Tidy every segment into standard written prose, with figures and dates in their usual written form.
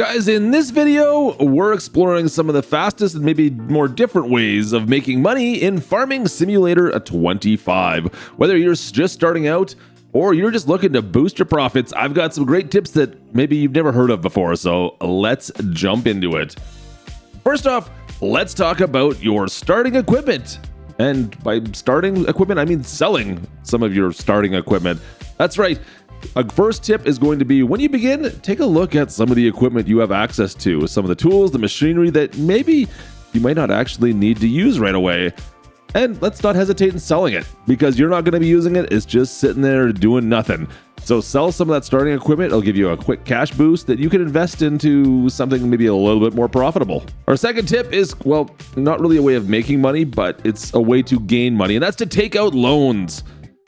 Guys, in this video, we're exploring some of the fastest and maybe more different ways of making money in Farming Simulator 25. Whether you're just starting out or you're just looking to boost your profits, I've got some great tips that maybe you've never heard of before, so let's jump into it. First off, let's talk about your starting equipment. And by starting equipment, I mean selling some of your starting equipment. That's right. A first tip is going to be, when you begin, take a look at some of the equipment you have access to, some of the tools, the machinery that maybe you might not actually need to use right away. And let's not hesitate in selling it, because you're not going to be using it. It's just sitting there doing nothing. So sell some of that starting equipment. It'll give you a quick cash boost that you can invest into something maybe a little bit more profitable. Our second tip is, well, not really a way of making money, but it's a way to gain money, and that's to take out loans.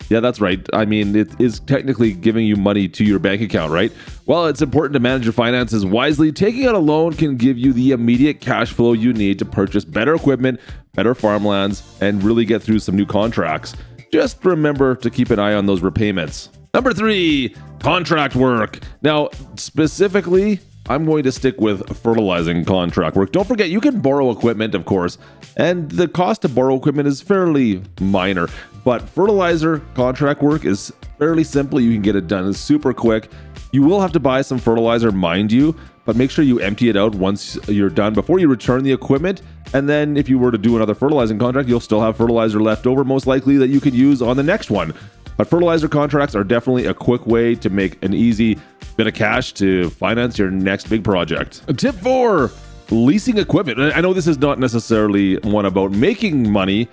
Yeah, that's right. I mean, it is technically giving you money to your bank account, right? While it's important to manage your finances wisely, taking out a loan can give you the immediate cash flow you need to purchase better equipment, better farmlands, and really get through some new contracts. Just remember to keep an eye on those repayments. Number 3, contract work. Now, specifically, I'm going to stick with fertilizing contract work. Don't forget, you can borrow equipment, of course, and the cost to borrow equipment is fairly minor. But fertilizer contract work is fairly simple. You can get it done. It's super quick. You will have to buy some fertilizer, mind you, but make sure you empty it out once you're done before you return the equipment. And then if you were to do another fertilizing contract, you'll still have fertilizer left over, most likely, that you could use on the next one. But fertilizer contracts are definitely a quick way to make an easy bit of cash to finance your next big project. Tip 4, leasing equipment. I know this is not necessarily one about making money,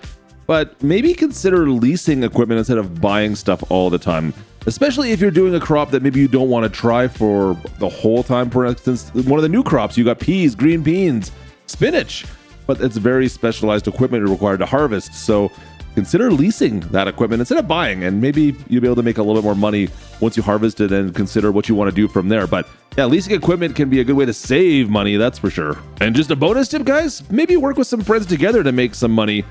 but maybe consider leasing equipment instead of buying stuff all the time, especially if you're doing a crop that maybe you don't want to try for the whole time. For instance, one of the new crops, you got peas, green beans, spinach, but it's very specialized equipment required to harvest. So consider leasing that equipment instead of buying, and maybe you'll be able to make a little bit more money once you harvest it and consider what you want to do from there. But yeah, leasing equipment can be a good way to save money, that's for sure. And just a bonus tip, guys, maybe work with some friends together to make some money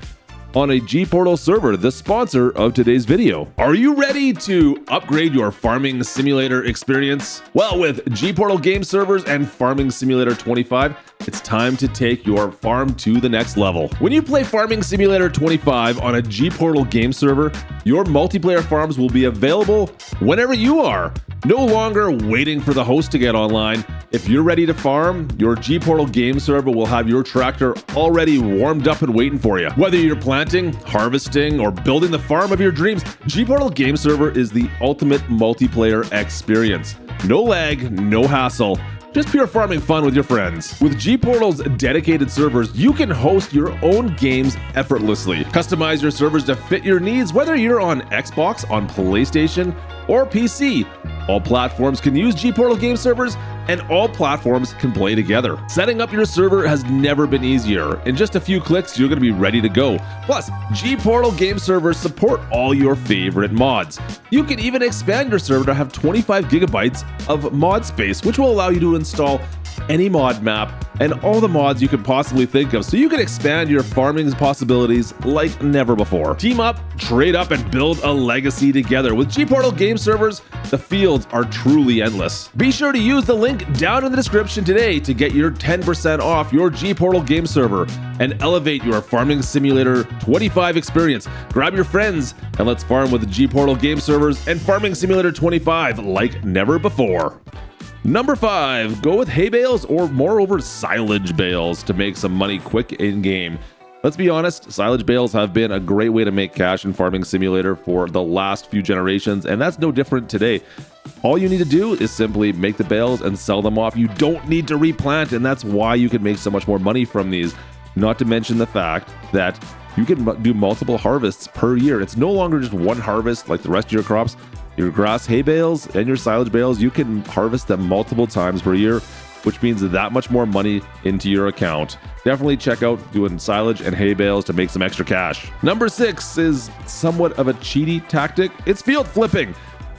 on a gportal server, the sponsor of today's video. Are you ready to upgrade your Farming Simulator experience? Well, with gportal game servers and Farming Simulator 25, it's time to take your farm to the next level. When you play Farming Simulator 25 on a gportal game server, your multiplayer farms will be available whenever you are, no longer waiting for the host to get online. If you're ready to farm, your gportal game server will have your tractor already warmed up and waiting for you. Whether you're planting, harvesting, or building the farm of your dreams, gportal game server is the ultimate multiplayer experience. No lag, no hassle. Just pure farming fun with your friends. With gportal's dedicated servers, you can host your own games effortlessly. Customize your servers to fit your needs, whether you're on Xbox, on PlayStation, or PC. All platforms can use gportal game servers, and all platforms can play together. Setting up your server has never been easier. In just a few clicks, you're going to be ready to go. Plus, gportal game servers support all your favorite mods. You can even expand your server to have 25 gigabytes of mod space, which will allow you to install any mod map and all the mods you could possibly think of, so you can expand your farming possibilities like never before. Team up, trade up, and build a legacy together. With gportal game servers, the fields are truly endless. Be sure to use the link down in the description today to get your 10% off your gportal game server and elevate your Farming Simulator 25 experience. Grab your friends and let's farm with gportal game servers and Farming Simulator 25 like never before. Number 5, go with hay bales or moreover silage bales to make some money quick in game. Let's be honest, silage bales have been a great way to make cash in Farming Simulator for the last few generations, and that's no different today. All you need to do is simply make the bales and sell them off. You don't need to replant, and that's why you can make so much more money from these. Not to mention the fact that you can do multiple harvests per year. It's no longer just one harvest like the rest of your crops. Your grass hay bales and your silage bales, you can harvest them multiple times per year, which means that much more money into your account. Definitely check out doing silage and hay bales to make some extra cash. Number 6 is somewhat of a cheaty tactic. It's field flipping.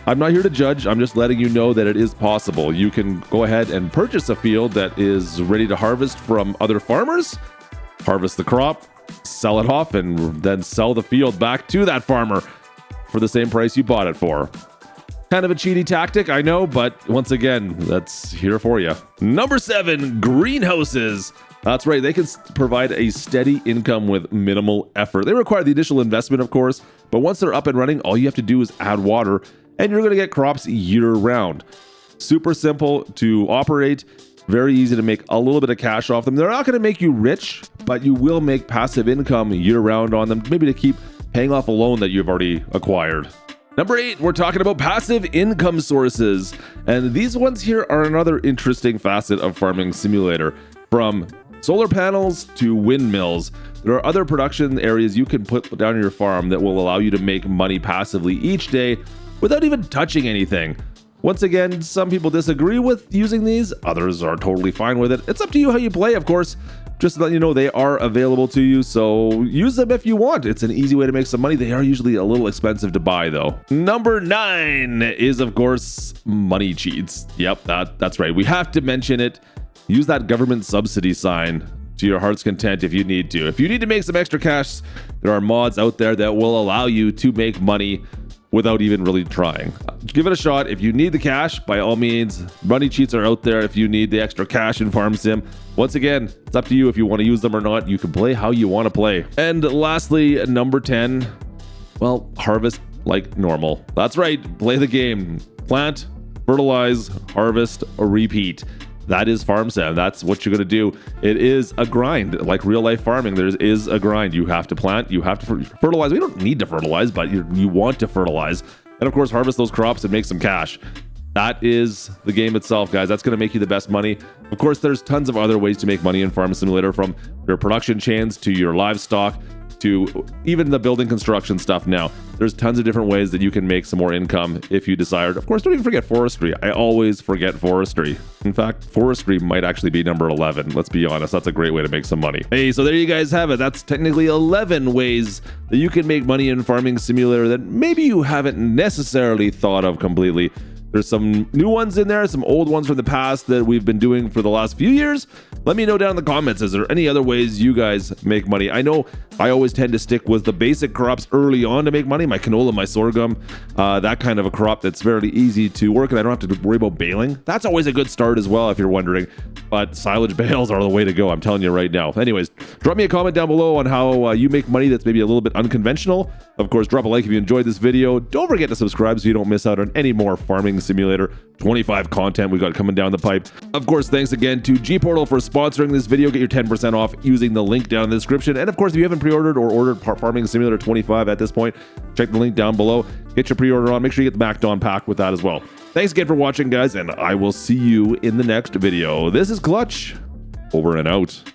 I'm not here to judge. I'm just letting you know that it is possible. You can go ahead and purchase a field that is ready to harvest from other farmers, harvest the crop, sell it off, and then sell the field back to that farmer for the same price you bought it for. Kind of a cheaty tactic, I know, but once again, that's here for you. Number 7, greenhouses. That's right, they can provide a steady income with minimal effort. They require the initial investment, of course, but once they're up and running, all you have to do is add water, and you're going to get crops year-round. Super simple to operate, very easy to make a little bit of cash off them. They're not going to make you rich, but you will make passive income year-round on them, maybe to keep paying off a loan that you've already acquired. Number 8, we're talking about passive income sources. And these ones here are another interesting facet of Farming Simulator. From solar panels to windmills, there are other production areas you can put down on your farm that will allow you to make money passively each day without even touching anything. Once again, some people disagree with using these, others are totally fine with it. It's up to you how you play, of course. Just to let you know, they are available to you, so use them if you want. It's an easy way to make some money. They are usually a little expensive to buy, though. Number 9 is, of course, money cheats. Yep, that's right. We have to mention it. Use that government subsidy sign to your heart's content if you need to. If you need to make some extra cash, there are mods out there that will allow you to make money without even really trying. Give it a shot. If you need the cash, by all means, money cheats are out there if you need the extra cash in Farm Sim. Once again, it's up to you if you want to use them or not. You can play how you want to play. And lastly, number 10, well, harvest like normal. That's right, play the game. Plant, fertilize, harvest, or repeat. That is Farm Sim. That's what you're going to do. It is a grind, like real life farming. There is a grind. You have to plant, you have to fertilize. We don't need to fertilize, but you want to fertilize. And of course, harvest those crops and make some cash. That is the game itself, guys. That's going to make you the best money. Of course, there's tons of other ways to make money in Farm Simulator, from your production chains to your livestock to even the building construction stuff now. There's tons of different ways that you can make some more income if you desire. Of course, don't even forget forestry. I always forget forestry. In fact, forestry might actually be number 11. Let's be honest. That's a great way to make some money. Hey, so there you guys have it. That's technically 11 ways that you can make money in Farming Simulator that maybe you haven't necessarily thought of completely. There's some new ones in there, some old ones from the past that we've been doing for the last few years. Let me know down in the comments, is there any other ways you guys make money? I know I always tend to stick with the basic crops early on to make money. My canola, my sorghum, that kind of a crop that's very easy to work and I don't have to worry about baling. That's always a good start as well if you're wondering. But silage bales are the way to go, I'm telling you right now. Anyways, drop me a comment down below on how you make money that's maybe a little bit unconventional. Of course, drop a like if you enjoyed this video. Don't forget to subscribe so you don't miss out on any more Farming Simulator 25 content we got coming down the pipe. Of course, thanks again to gportal for sponsoring this video. Get your 10% off using the link down in the description. And of course, if you haven't pre-ordered or ordered Farming Simulator 25 at this point, check the link down below. Get your pre-order on. Make sure you get the Mac Dawn pack with that as well. Thanks again for watching, guys, and I will see you in the next video. This is Klutch, over and out.